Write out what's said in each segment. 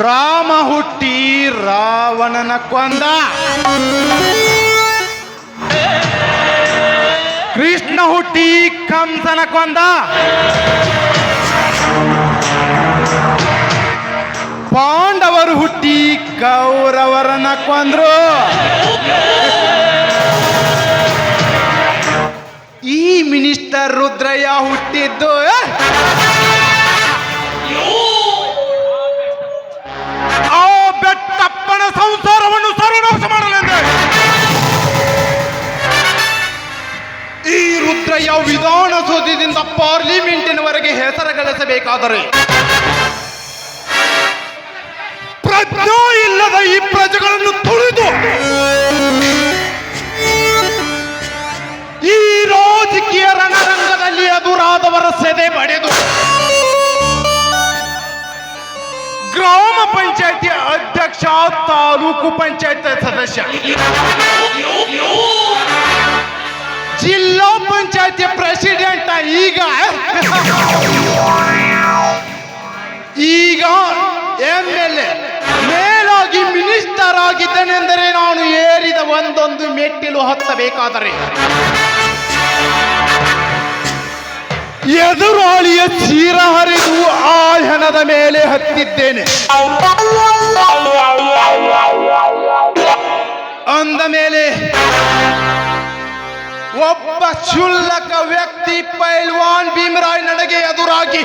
ರಾಮ ಹುಟ್ಟಿ ರಾವಣನ ಕೊಂದ, ಕೃಷ್ಣ ಹುಟ್ಟಿ ಕಂಸನ ಕೊಂದ, ಪಾಂಡವರು ಹುಟ್ಟಿ ಕೌರವರನ್ನ ಕೊಂದ್ರು. ಈ ಮಿನಿಸ್ಟರ್ ರುದ್ರಯ್ಯ ಹುಟ್ಟಿದ್ದು ಆ ಬೆಟ್ಟಪ್ಪನ ಸಂಸಾರವನ್ನು ಸರ್ವನಾಶ ಮಾಡಲೆಂದೆ. ಈ ರುದ್ರಯ್ಯ ವಿಧಾನಸೌಧದಿಂದ ಪಾರ್ಲಿಮೆಂಟಿನವರೆಗೆ ಹೆಸರು ಗಳಿಸಬೇಕಾದರೆ ಪ್ರಜ್ಞೆ ಇಲ್ಲದ ಈ ಪ್ರಜೆಗಳನ್ನು ತುಳಿದು ಈ ರಾಜಕೀಯ ರಣರಂಗದಲ್ಲಿ ಎದುರಾದವರ ಸೆದೆ ಬಡಿದು ಗ್ರಾಮ ಪಂಚಾಯತಿ ಅಧ್ಯಕ್ಷ, ತಾಲೂಕು ಪಂಚಾಯತ್ ಸದಸ್ಯ, ಜಿಲ್ಲಾ ಪಂಚಾಯತಿ ಪ್ರೆಸಿಡೆಂಟ್, ಈಗ MLA, ಮೇಲಾಗಿ ಮಿನಿಸ್ಟರ್ ಆಗಿದ್ದೇನೆಂದರೆ ನಾನು ಏರಿದ ಒಂದೊಂದು ಮೆಟ್ಟಿಲು ಹತ್ತಬೇಕಾದರೆ ಎದುರಾಳಿಯ ಚೀರ ಹರಿದು ಆ ಹೆಣದ ಮೇಲೆ ಹತ್ತಿದ್ದೇನೆ. ಅಂದ ಮೇಲೆ ಒಬ್ಬ ಕ್ಷುಲ್ಲಕ ವ್ಯಕ್ತಿ ಪೈಲ್ವಾನ್ ಭೀಮರಾಯ್ ನನಗೆ ಎದುರಾಗಿ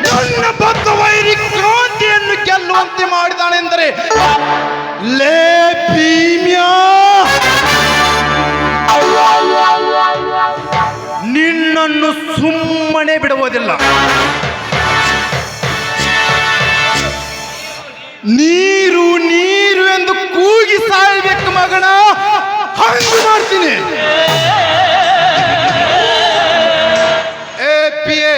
ನನ್ನ ಬದ್ಧ ವೈರಿ ಕ್ರಾಂತಿಯನ್ನು ಗೆಲ್ಲುವಂತೆ ಮಾಡಿದಾನೆಂದರೆ, ಲೇ ಭೀಮ್ಯಾ, ನಿನ್ನನ್ನು ಸುಮ್ಮನೆ ಬಿಡುವುದಿಲ್ಲ. ನೀರು ನೀರು ಎಂದು ಕೂಗಿ ಸಾಯಬೇಕು ಮಗನ, ಹಂಗೆ ಮಾಡ್ತೀನಿ. APA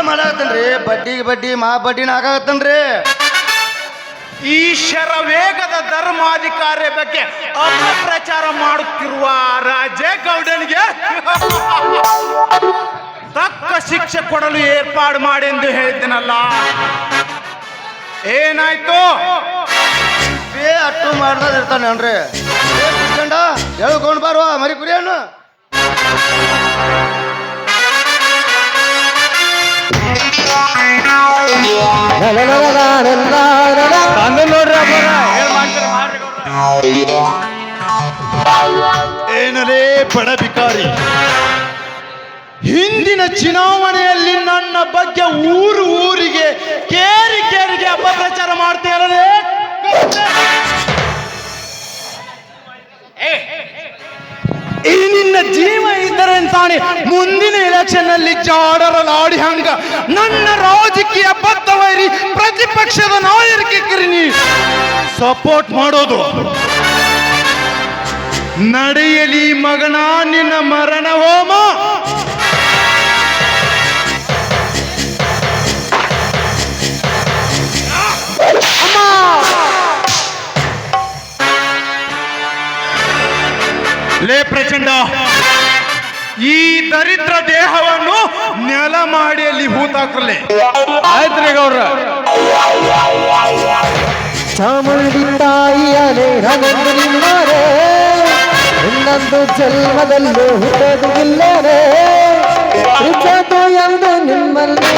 ಮಾಡಾಕತ್ತನ್ರಿ, ಬಡ್ಡಿಗೆ ಬಡ್ಡಿ ಮಾ ಬಡ್ಡಿನ ಹಾಕಾಕತ್ತನ್ರಿ. ಈ ಶರವೇಗದ ಧರ್ಮಾಧಿಕಾರಿ ಬಗ್ಗೆ ಅಪಪ್ರಚಾರ ಮಾಡುತ್ತಿರುವ ರಾಜೇಗೌಡನಿಗೆ ತಕ್ಕ ಶಿಕ್ಷೆ ಕೊಡಲು ಏರ್ಪಾಡು ಮಾಡೆಂದು ಹೇಳಿದ್ದನಲ್ಲ, ಏನಾಯ್ತು? ಅಟ್ಟು ಮಾಡ್ದ ಇರ್ತಾನೆ ಹೇಳ್ಕೊಂಡು ಬರುವ ಮರಿ ಕುರಿಯನ್ನು. ಏನಲೇ ಬಡ ಬಿಕಾರಿ, ಹಿಂದಿನ ಚುನಾವಣೆಯಲ್ಲಿ ನನ್ನ ಬಗ್ಗೆ ಊರಿಗೆ ಕೇರಿಗೆ ಅಪಪ್ರಚಾರ ಮಾಡ್ತೀರಲೇ. ಈ ನಿನ್ನ ಜೀವ ಇದ್ದರೆ ಅಂತಾನೆ ಮುಂದಿನ ಎಲೆಕ್ಷನ್ ನಲ್ಲಿ ಜಾಡರ ಲಾಡಿ ಹಂಗ ನನ್ನ ರಾಜಕೀಯ ಬದ್ಧ ವೈರಿ ಪ್ರತಿಪಕ್ಷದ ನಾಯಕರಿಗೆ ನೀ ಸಪೋರ್ಟ್ ಮಾಡೋದು. ನಡೆಯಲಿ ಮಗನ ನಿನ್ನ ಮರಣ ಹೋಮ. ಲೇ ಪ್ರಚಂಡ, ಈ ದರಿದ್ರ ದೇಹವನ್ನು ನೆಲ ಮಾಡಿ ಅಲ್ಲಿ ಹೂತಾಕ್ರಲೆ. ಆಯ್ತ್ರಿ ಗೌಡ್ರ. ಚಾಮುಂಡಿ ತಾಯಿಯನೇ ನಿಮ್ಮರೆ, ಇನ್ನೊಂದು ಜನ್ಮದಲ್ಲೂ ಹುಟ್ಟದು ಇಲ್ಲರೇ, ಹುಟ್ಟದು ಎಂದು ನಿಮ್ಮಲ್ಲಿ.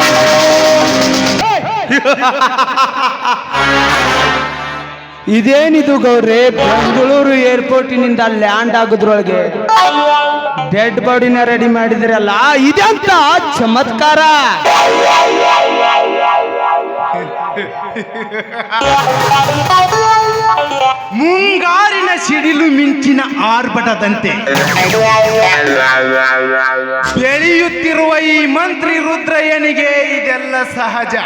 ಇದೇನಿದು ಗೌಡ್ರೆ, ಬೆಂಗಳೂರು ಏರ್ಪೋರ್ಟಿನಿಂದ ಲ್ಯಾಂಡ್ ಆಗೋದ್ರೊಳಗೆ ಡೆಡ್ ಬಾಡಿನ ರೆಡಿ ಮಾಡಿದ್ರಲ್ಲ, ಇದೆಂತ ಚಮತ್ಕಾರ. ಮುಂಗಾರಿನ ಸಿಡಿಲು ಮಿಂಚಿನ ಆರ್ಭಟದಂತೆ ಬೆಳೆಯುತ್ತಿರುವ ಈ ಮಂತ್ರಿ ರುದ್ರಯ್ಯನಿಗೆ ಇದೆಲ್ಲ ಸಹಜ.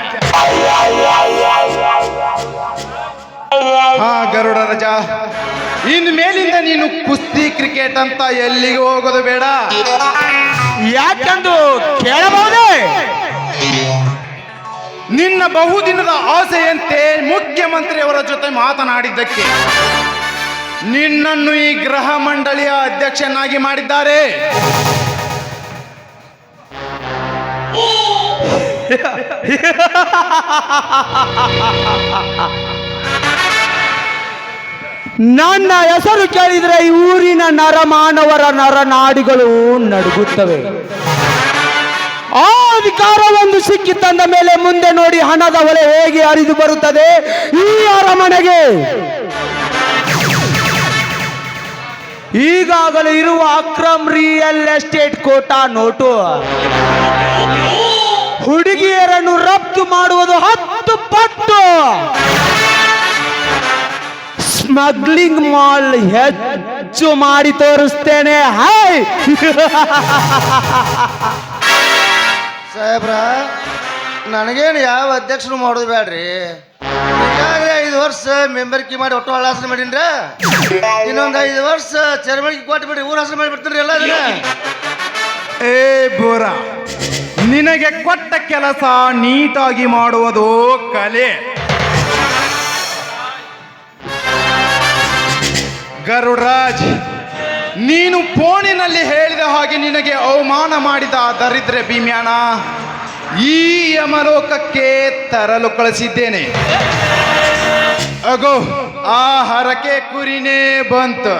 ಹಾ ಗರುಡ ರಜ, ಇನ್ ಮೇಲಿಂದ ನೀನು ಕುಸ್ತಿ ಕ್ರಿಕೆಟ್ ಅಂತ ಎಲ್ಲಿಗೆ ಹೋಗೋದು ಬೇಡ. ಯಾಕೆಂದು ಕೇಳಬಹುದೇ? ನಿನ್ನ ಬಹುದಿನದ ಆಸೆಯಂತೆ ಮುಖ್ಯಮಂತ್ರಿಯವರ ಜೊತೆ ಮಾತನಾಡಿದ್ದಕ್ಕೆ ನಿನ್ನನ್ನು ಈ ಗೃಹ ಮಂಡಳಿಯ ಅಧ್ಯಕ್ಷನಾಗಿ ಮಾಡಿದ್ದಾರೆ. ನನ್ನ ಹೆಸರು ಕೇಳಿದ್ರೆ ಈ ಊರಿನ ನರಮಾನವರ ನರನಾಡಿಗಳು ನಡುಗುತ್ತವೆ. ಆ ಅಧಿಕಾರ ಒಂದು ಸಿಕ್ಕಿತಂದ ಮೇಲೆ ಮುಂದೆ ನೋಡಿ ಹಣದ ಹೊಳೆ ಹೇಗೆ ಹರಿದು ಬರುತ್ತದೆ ಈ ಅರಮನೆಗೆ. ಈಗಾಗಲೇ ಇರುವ ಅಕ್ರಮ್ ರಿಯಲ್ ಎಸ್ಟೇಟ್ ಕೋಟಾ ನೋಟು ಹುಡುಗಿಯರನ್ನು ರಫ್ತು ಮಾಡುವುದು 10 ಪಟ್ಟು, ಸ್ಮಗ್ಲಿಂಗ್ ಮಾಲ್ ಹೆಚ್ಚು ಮಾಡಿ ತೋರಿಸ್ತೇನೆ. ಹಾಯ್ ಸಾಹೇಬ್ರ, ನನಗೇನು ಯಾವ ಅಧ್ಯಕ್ಷರು ಮಾಡೋದು ಬೇಡ್ರಿ. ಈಗಾಗಲೇ 5 ವರ್ಷ ಮೆಂಬರ್ಕಿ ಮಾಡಿ ಒಟ್ಟು ಹಳ್ಳ ಹೆಸರು ಮಾಡೀನ್ರ. ಇನ್ನೊಂದು 5 ವರ್ಷ ಚೇರ್ಮನ್ಗೆ ಕೊಟ್ಟು ಬಿಡ್ರಿ, ಊರ ಹೆಸರು ಮಾಡಿ ಬಿಡ್ತೀನಿ ಎಲ್ಲ ಅದನ್ನ. ಏ ಬೋರ, ನಿನಗೆ ಕೊಟ್ಟ ಕೆಲಸ ನೀಟಾಗಿ ಮಾಡುವುದು ಕಲೆ. ಗರುಡರಾಜ್, ನೀನು ಫೋನಿನಲ್ಲಿ ಹೇಳಿದ ಹಾಗೆ ನಿನಗೆ ಅವಮಾನ ಮಾಡಿದ ದರಿದ್ರೆ ಭೀಮ್ಯಾನ ಈ ಯಮಲೋಕಕ್ಕೆ ತರಲು ಕಳಿಸಿದ್ದೇನೆ. ಅಗೋ ಆ ಹರಕೆ ಕುರಿನೇ ಬಂತು.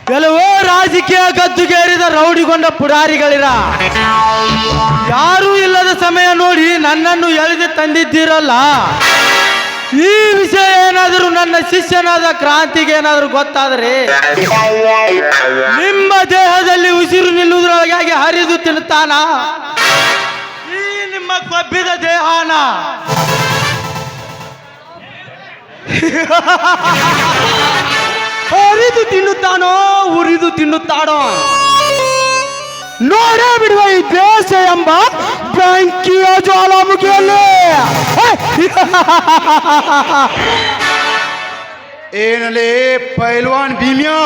ಕೆಲವೋ ರಾಜಕೀಯ ಗದ್ದುಗೇರಿದ ರೌಡಿಗೊಂಡ ಪುಡಾರಿಗಳಿರ ಯಾರೂ ಇಲ್ಲದ ಸಮಯ ನೋಡಿ ನನ್ನನ್ನು ಎಳೆದು ತಂದಿದ್ದೀರಲ್ಲ. ಈ ವಿಷಯ ಏನಾದರೂ ನನ್ನ ಶಿಷ್ಯನಾದ ಕ್ರಾಂತಿಗೆ ಏನಾದರೂ ಗೊತ್ತಾದರೆ ನಿಮ್ಮ ದೇಹದಲ್ಲಿ ಉಸಿರು ನಿಲ್ಲುವುದರೊಳಗಾಗಿ ಹರಿದು ತಿನ್ನುತ್ತಾನ ಈ ನಿಮ್ಮ ಕೊಬ್ಬಿದ ದೇಹನ. ಹರಿದು ತಿನ್ನುತ್ತಾನೋ ಉರಿದು ತಿನ್ನುತ್ತಾನೋ ನೋಡೇ ಬಿಡುವ ಈ ದೇಶ ಎಂಬ ಬೆಂಕಿಯ ಜ್ವಾಲಾಮುಖಿಯಲ್ಲಿ. ಏನಲೇ ಪೈಲ್ವಾನ್ ಭೀಮ್ಯಾ,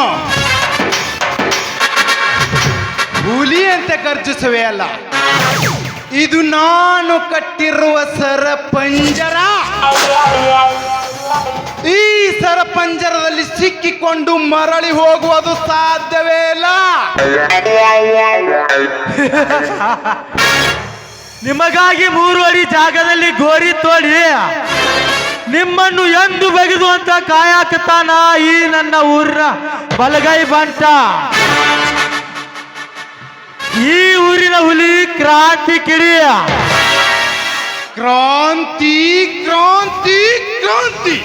ಹುಲಿ ಅಂತ ಗರ್ಜಿಸುವೆ ಅಲ್ಲ, ಇದು ನಾನು ಕಟ್ಟಿರುವ ಸರಪಂಜರ. ಈ ಸರಪಂಜರದಲ್ಲಿ ಸಿಕ್ಕಿಕೊಂಡು ಮರಳಿ ಹೋಗುವುದು ಸಾಧ್ಯವೇ ಇಲ್ಲ. ನಿಮಗಾಗಿ 3 ಅಡಿ ಜಾಗದಲ್ಲಿ ಗೋರಿ ತೋಡಿ ನಿಮ್ಮನ್ನು ಎಂದು ಬಗೆದು ಅಂತ ಕಾಯಕತಾನ ಈ ನನ್ನ ಊರಿನ ಬಲಗೈ ಬಂಟ. ಈ ಊರಿನ ಹುಲಿ ಕ್ರಾಂತಿ ಕಿಡಿಯ. ಕ್ರಾಂತಿ ಕ್ರಾಂತಿ ಕ್ರಾಂತಿ.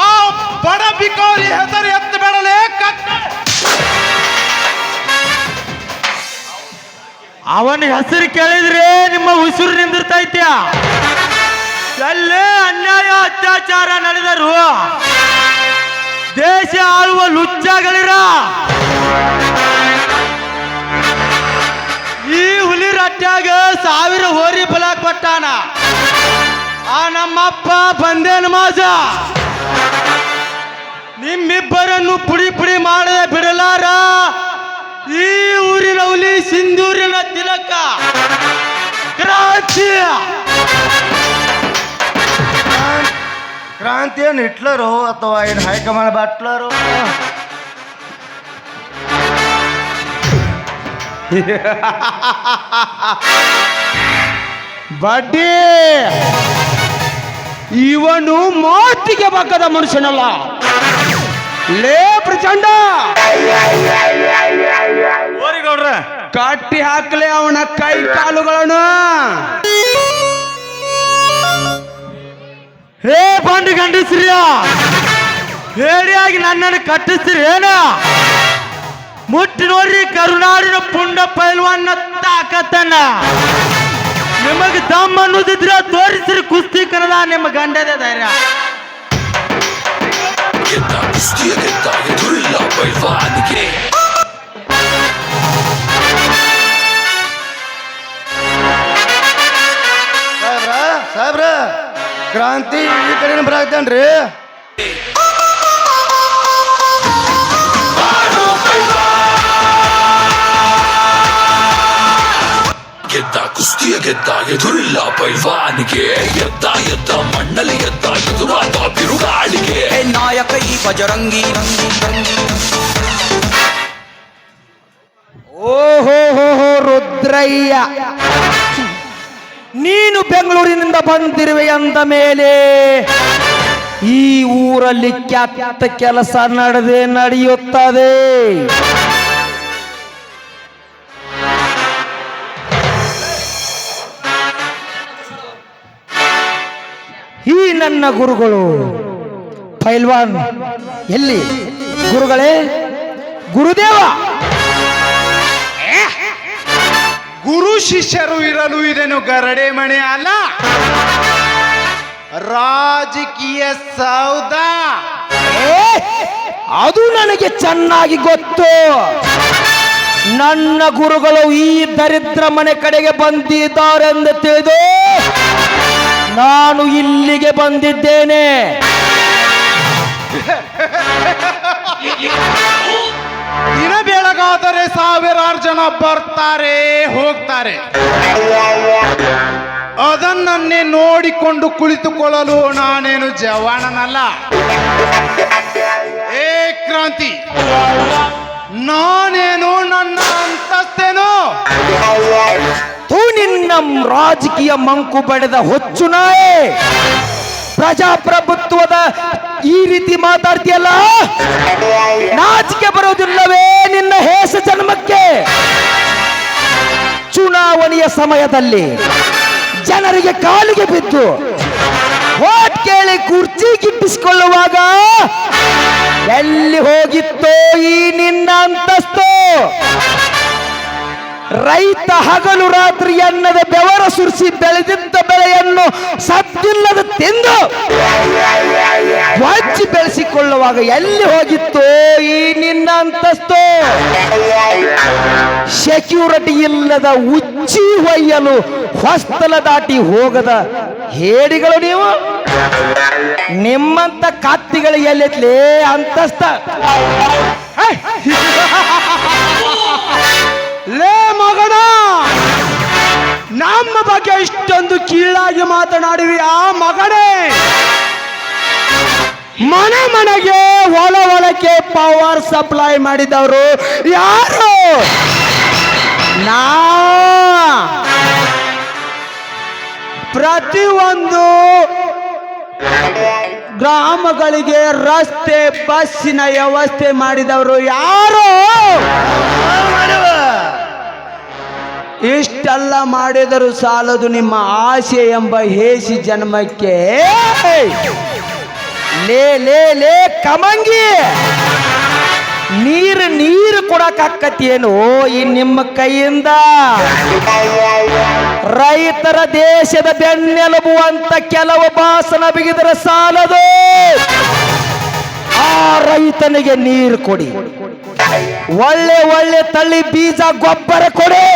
ಆ ಬಡ ಬಿಕಾರಿ ಹೆಸರು ಎತ್ತು ಬೇಡಲೇ ಕತ್ತೆ. ಅವನ ಹೆಸರು ಕೇಳಿದ್ರೆ ನಿಮ್ಮ ಉಸಿರು ನಿಂದಿರ್ತೈತ್ಯ. ಎಲ್ಲೇ ಅನ್ಯಾಯ ಅತ್ಯಾಚಾರ ನಡೆದರು ದೇಶ ಆಳುವ ಲುಚ್ಚಗಳಿರ. ಈ ಹುಲಿ ರಟ್ಟ್ಯಾಗ 1000 ಹೋರಿ ಬಲ ಕೊಟ್ಟಾನ ಆ ನಮ್ಮಪ್ಪ ಬಂದೇನು ಮಾಜ. ನಿಮ್ಮಿಬ್ಬರನ್ನು ಪುಡಿ ಪುಡಿ ಮಾಡದೆ ಬಿಡಲಾರ ಈ ಊರಿನ ಹುಲಿ ಸಿಂಧೂರಿನ ತಿಲಕ ಕ್ರಾಂತಿ. ಕ್ರಾಂತಿ ಏನು ಹಿಟ್ಲರು ಅಥವಾ ಏನು ಹೈಕಮಾಂಡ್ ಬಾಟ್ಲರು? ಬಡ್ಡಿ ಇವನು ಮಾತಿಗೆ ಬಗ್ಗದ ಮನುಷ್ಯನಲ್ಲ. ಲೇ ಪ್ರಚಂಡ, ಓರಿಗೌಡ್ರ, ಕಟ್ಟಿ ಹಾಕಲೇ ಅವನ ಕೈ ಕಾಲುಗಳನ್ನು. ಹೇ ಬಂಡು ಗಂಡಸ್ರಿಯ, ಹೇಳಿಯಾಗಿ ನನ್ನನ್ನು ಕಟ್ಟಿಸ್ತೀರಿ ಏನ? ಮುಟ್ಟಿ ನೋಡ್ರಿ ಕರುನಾಡಿನ ಪುಂಡ ಪೈಲ್ವಾನ್ನ ತಾಕತ್ತನ್ನ. ನಿಮಗೆ ದಮ್ ಅನ್ನೋದಿದ್ರ ತೋರಿಸ್ರಿ ಕುಸ್ತಿ ಕನ್ನಡ ನಿಮ್ಮ ಗಂಡದ ಧೈರ್ಯ. ಸಾಹೇಬ್ರ ಕ್ರಾಂತಿ ಈ ಕಡೆ ಬರಾಕ್ತಾನ್ರಿ. ಗೆದ್ದ ಕುಸ್ತಿಯ ಗೆದ್ದ ಎದುರಿಲ್ಲ ಪೈಲ್ವಾನಿಗೆ, ಎದ್ದ ಮಣ್ಣಲ್ಲಿ ಎದುರಾದ ಬಿರುಗಾಳಿಗೆ. ನಾಯಕ ಈ ಬಜರಂಗಿ. ಓಹೋ ರುದ್ರಯ್ಯ, ನೀನು ಬೆಂಗಳೂರಿನಿಂದ ಬಂದಿರುವೆ ಅಂದ ಮೇಲೆ ಈ ಊರಲ್ಲಿ ಕೆಟ್ಟ ಕೆಲಸ ನಡೆಯುತ್ತದೆ. ಈ ನನ್ನ ಗುರುಗಳು ಪೈಲ್ವಾನ್ ಎಲ್ಲಿ? ಗುರುಗಳೇ, ಗುರುದೇವ. ಗುರು ಶಿಷ್ಯರು ಇರಲು ಇದನ್ನು ಗರಡೆ ಮಣೆ ಅಲ್ಲ, ರಾಜಕೀಯ ಸೌಧ. ಅದು ನನಗೆ ಚೆನ್ನಾಗಿ ಗೊತ್ತು. ನನ್ನ ಗುರುಗಳು ಈ ದರಿದ್ರ ಮನೆ ಕಡೆಗೆ ಬಂದಿದ್ದಾರೆಂದು ತಿಳಿದು ನಾನು ಇಲ್ಲಿಗೆ ಬಂದಿದ್ದೇನೆ. ದಿನ ಬೆಳಗಾದರೆ ಸಾವಿರಾರು ಜನ ಬರ್ತಾರೆ ಹೋಗ್ತಾರೆ. ಅದನ್ನೇ ನೋಡಿಕೊಂಡು ಕುಳಿತುಕೊಳ್ಳಲು ನಾನೇನು ಜವಾನನಲ್ಲ. ಏ ಕ್ರಾಂತಿ, ನಾನೇನು ನನ್ನ ಅಂತಸ್ತೇನು? ನಿನ್ನ ರಾಜಕೀಯ ಮಂಕು ಬಡೆದ ಹೊಚ್ಚು ನಾಯೇ, ಪ್ರಜಾಪ್ರಭುತ್ವದ ಈ ರೀತಿ ಮಾತಾಡ್ತೀಯಲ್ಲ, ನಾಚಿಕೆ ಬರೋದಿಲ್ಲವೇ ನಿನ್ನ ಹೇಸ ಜನ್ಮಕ್ಕೆ? ಚುನಾವಣೆಯ ಸಮಯದಲ್ಲಿ ಜನರಿಗೆ ಕಾಲಿಗೆ ಬಿದ್ದು ವೋಟ್ ಕೇಳಿ ಕುರ್ಚಿ ಗಿಟ್ಟಿಸಿಕೊಳ್ಳುವಾಗ ಎಲ್ಲಿ ಹೋಗಿತ್ತೋ ಈ ನಿನ್ನ ಅಂತಸ್ತು? ರೈತ ಹಗಲು ರಾತ್ರಿ ಅನ್ನದ ಬೆವರ ಸುರಿಸಿ ಬೆಳೆದಿದ್ದ ಬೆಳೆಯನ್ನು ಸದ್ದಿಲ್ಲದ ತಿಂದು ವಜ್ಜಿ ಬೆಳೆಸಿಕೊಳ್ಳುವಾಗ ಎಲ್ಲಿ ಹೋಗಿತ್ತು ಈ ನಿನ್ನ ಅಂತಸ್ತು? ಸೆಕ್ಯೂರಿಟಿ ಇಲ್ಲದ ಉಚ್ಚಿ ಒಯ್ಯಲು ಹೊಸ್ತಲ ದಾಟಿ ಹೋಗದ ಹೇಡಿಗಳು ನೀವು. ನಿಮ್ಮಂತ ಕತ್ತಿಗಳು ಎಲ್ಲೆತ್ಲೇ ಅಂತಸ್ತ? ಲೇ ಮಗನ, ನಮ್ಮ ಬಗ್ಗೆ ಇಷ್ಟೊಂದು ಕೀಳಾಗಿ ಮಾತನಾಡುವಿ ಆ ಮಗನೇ? ಮನೆಗೆ ಒಳಕ್ಕೆ ಪವರ್ ಸಪ್ಲೈ ಮಾಡಿದವರು ಯಾರು? ನಾ ಪ್ರತಿಯೊಂದು ಗ್ರಾಮಗಳಿಗೆ ರಸ್ತೆ ಬಸ್ಸಿನ ವ್ಯವಸ್ಥೆ ಮಾಡಿದವರು ಯಾರು? ಇಷ್ಟೆಲ್ಲ ಮಾಡಿದರೂ ಸಾಲದು ನಿಮ್ಮ ಆಸೆ ಎಂಬ ಹೇಸಿ ಜನ್ಮಕ್ಕೆ. ಲೇ ಲೇ ಲೇ ಕಮಂಗಿ, ನೀರು ಕೊಡಕ್ಕಾಕತ್ತೇನು ಈ ನಿಮ್ಮ ಕೈಯಿಂದ? ರೈತರ ದೇಶದ ಬೆನ್ನೆಲುಬು ಅಂತ ಕೆಲವು ಭಾಷಣ ಬಿಗಿದರೆ ಸಾಲದು. ಆ ರೈತನಿಗೆ ನೀರು ಕೊಡಿ, ಒಳ್ಳೆ ತಳಿ ಬೀಜ ಗೊಬ್ಬರ ಕೊಡಿ,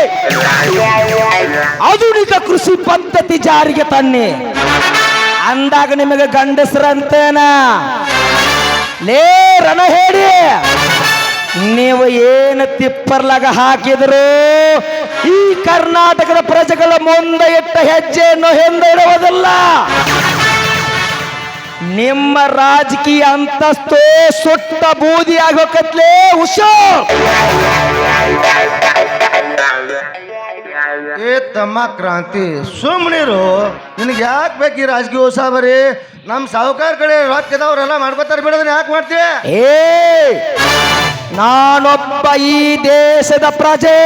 ಆಧುನಿಕ ಕೃಷಿ ಪದ್ಧತಿ ಜಾರಿಗೆ ತನ್ನಿ. ಅಂದಾಗ ನಿಮಗೆ ಗಂಡಸರಂತೇನ? ಲೇ ರಣ ಹೇಳಿ, ನೀವು ಏನು ತಿಪ್ಪರ್ಲಾಗ ಹಾಕಿದ್ರು ಈ ಕರ್ನಾಟಕದ ಪ್ರಜೆಗಳ ಮುಂದೆ ಇಟ್ಟ ಹೆಜ್ಜೆಯನ್ನು ಹಿಂದೆ ಇಡುವುದಿಲ್ಲ. ನಿಮ್ಮ ರಾಜಕೀಯ ಅಂತಸ್ತು ಸುಟ್ಟ ಬೂದಿ ಆಗೋಕತ್ಲೇ ಹುಷೋ. ಏ ತಮ್ಮ ಕ್ರಾಂತಿ, ಸುಮ್ಮನಿರು. ನಿನಗೆ ಯಾಕೆ ಬೇಕು ಈ ರಾಜಕೀಯ ಉಸಾಬರಿ? ನಮ್ಮ ಸಾಹುಕಾರ ಕಡೆ ರೊಕ್ಕದವ್ರೆಲ್ಲ ಮಾಡ್ಕೋತಾರೆ, ಬಿಡೋದನ್ನ ಯಾಕೆ ಮಾಡ್ತೀಯ? ನಾನೊಬ್ಬ ಈ ದೇಶದ ಪ್ರಜೆ,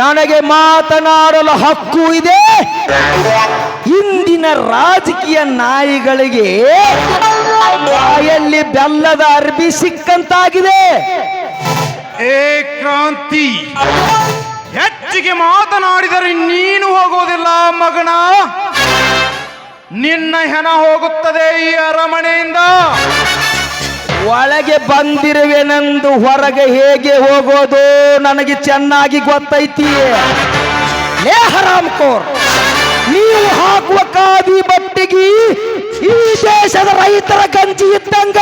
ನನಗೆ ಮಾತನಾಡಲು ಹಕ್ಕು ಇದೆ. ಇಂದಿನ ರಾಜಕೀಯ ನಾಯಿಗಳಿಗೆ ಬಾಯಲ್ಲಿ ಬೆಲ್ಲದ ಅರ್ಬಿ ಸಿಕ್ಕಂತಾಗಿದೆ. ಏ ಕ್ರಾಂತಿ, ಹೆಚ್ಚಿಗೆ ಮಾತನಾಡಿದರೆ ನೀನು ಹೋಗೋದಿಲ್ಲ ಮಗನ. ನಿನ್ನ ಹೆಣ ಹೋಗುತ್ತದೆ ಈ ಅರಮನೆಯಿಂದ. ಒಳಗೆ ಬಂದಿರುವೆನೆಂದು ಹೊರಗೆ ಹೇಗೆ ಹೋಗೋದು ನನಗೆ ಚೆನ್ನಾಗಿ ಗೊತ್ತೈತಿ. ಲೇ ಹರಾಮ್ಖೋರ್, ನೀವು ಹಾಕುವ ಖಾದಿ ಬಟ್ಟೆಗೆ ಈ ದೇಶದ ರೈತರ ಗಂಜಿ ಇದ್ದಂಗ.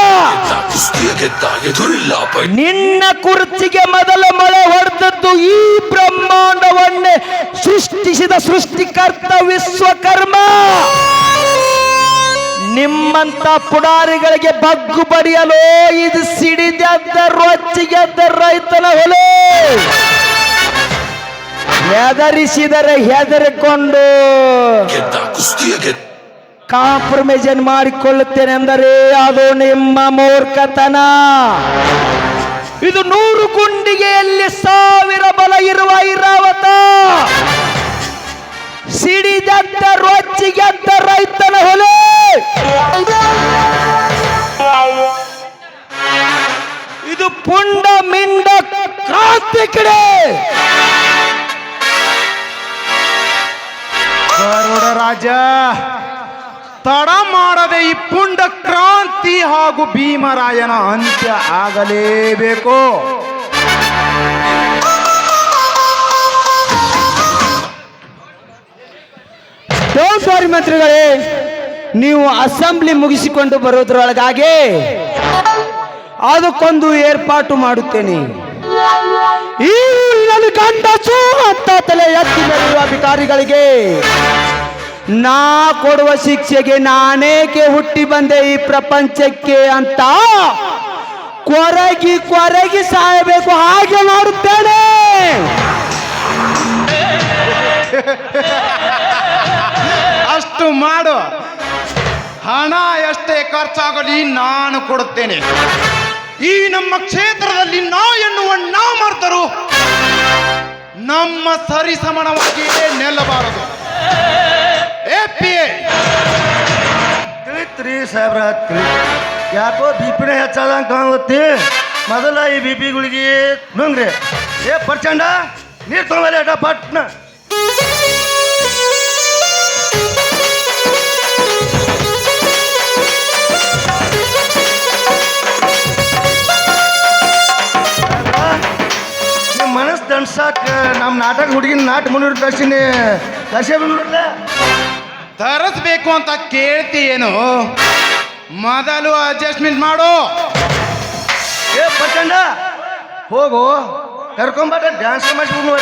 ಕುಸ್ತಿಯ ಗೆದ್ದ ಎದುರಿಲ್ಲ ಪೈ ನಿನ್ನ ಕುರ್ಚಿಗೆ ಮೊದಲ ಮಳೆ ಹೊಡೆದದ್ದು ಈ ಬ್ರಹ್ಮಾಂಡವನ್ನೇ ಸೃಷ್ಟಿಸಿದ ಸೃಷ್ಟಿಕರ್ತ ವಿಶ್ವಕರ್ಮ. ನಿಮ್ಮಂತ ಪುಡಾರಿಗಳಿಗೆ ಬಗ್ಗು ಬಡಿಯಲು ಇದು ಸಿಡಿದೆದ್ದ ರೊಚ್ಚಿಗೆದ್ದ ರೈತನ ಹೊಲೆ. ಹೆದರಿಸಿದರೆ ಹೆದರಿಕೊಂಡು ಗೆದ್ದ ಕುಸ್ತಿಯ ಗೆದ್ದ ಕಾಂಪ್ರಮೈಸನ್ ಮಾಡಿಕೊಳ್ಳುತ್ತೇನೆಂದರೆ ಅದು ನಿಮ್ಮ ಮೂರ್ಖತನ. ಇದು 100 ಗುಂಡಿಗೆಯಲ್ಲಿ 1000 ಬಲ ಇರುವ ಐರಾವತ. ಸಿಡಿದದ್ದ ರೊಚ್ಚಿಗೆದ್ದ ರೈತನ ಹೊಲೆ. ಇದು ಪುಂಡ ಮಿಂಡ ಕ್ರಾಂತಿ ಕಡೆ. ಗರುಡ ರಾಜ, ತಡ ಮಾಡದೆ ಈ ಪುಂಡ ಕ್ರಾಂತಿ ಹಾಗೂ ಭೀಮರಾಯನ ಅಂತ್ಯ ಆಗಲೇಬೇಕು. ಸಾರಿ ಮಂತ್ರಿಗಳೇ, ನೀವು ಅಸೆಂಬ್ಲಿ ಮುಗಿಸಿಕೊಂಡು ಬರೋದ್ರೊಳಗಾಗಿ ಅದಕ್ಕೊಂದು ಏರ್ಪಾಟು ಮಾಡುತ್ತೇನೆ. ಈ ನನ್ನ ಗಂಡಸು ಅಂತ ತಲೆ ಎತ್ತಿ ಮೇಲಿರುವ ಅಧಿಕಾರಿಗಳಿಗೆ ನಾ ಕೊಡುವ ಶಿಕ್ಷೆಗೆ ನಾನೇಕೆ ಹುಟ್ಟಿ ಬಂದೆ ಈ ಪ್ರಪಂಚಕ್ಕೆ ಅಂತ ಕೊರಗಿ ಕೊರಗಿ ಸಾಯಬೇಕು, ಹಾಗೆ ಮಾಡುತ್ತೇನೆ. ಅಷ್ಟು ಮಾಡು. ಹಣ ಎಷ್ಟೇ ಖರ್ಚಾಗಲಿ ನಾನು ಕೊಡುತ್ತೇನೆ. ಈ ನಮ್ಮ ಕ್ಷೇತ್ರದಲ್ಲಿ ನಾ ಎನ್ನುವ ನಾಮರ್ಥರು ನಮ್ಮ ಸರಿಸಮನವಾಗಿಯೇ ನಿಲ್ಲಬಾರದು. ತಿಳಿತ್ರಿ ಸಾಹೇಬ್ರ, ಯಾಕೋ ಬಿಪಿನ ಹೆಚ್ಚಾದಂಗೆ ಕಾಣುತ್ತೆ. ಮೊದಲ ಈ ಬಿಪಿಗಳಿಗೆ ನುಂಗ್ರಿ. ಏ ಪರ್ಚಂಡ, ನೀರು ತೊಗೊಂಬಲ್ಲ ಅಟ ಪಟ್ನ. ನಿಮ್ಮ ಮನಸ್ಸು ದಣ್ಸಾಕ ನಮ್ಮ ನಾಟಕ ಹುಡುಗಿನ ನಾಟ ಮುನ್ನೂರು ಕಳ್ಸಿನಿ. ಕಳ್ಸೇ ಬಂದ್ಬಿಡ್ಲ. ತರಿಸ್ಬೇಕು ಅಂತ ಕೇಳ್ತೀಯೇನು? ಮೊದಲು ಅಡ್ಜಸ್ಟ್ಮೆಂಟ್ ಮಾಡು. ಏ ಪರ್ಚಂಡ, ಹೋಗು ಕರ್ಕೊಂಬಾಟ ಡ್ಯಾನ್ಸ್ ಮಾಡಿಸ್ಬಿಡು.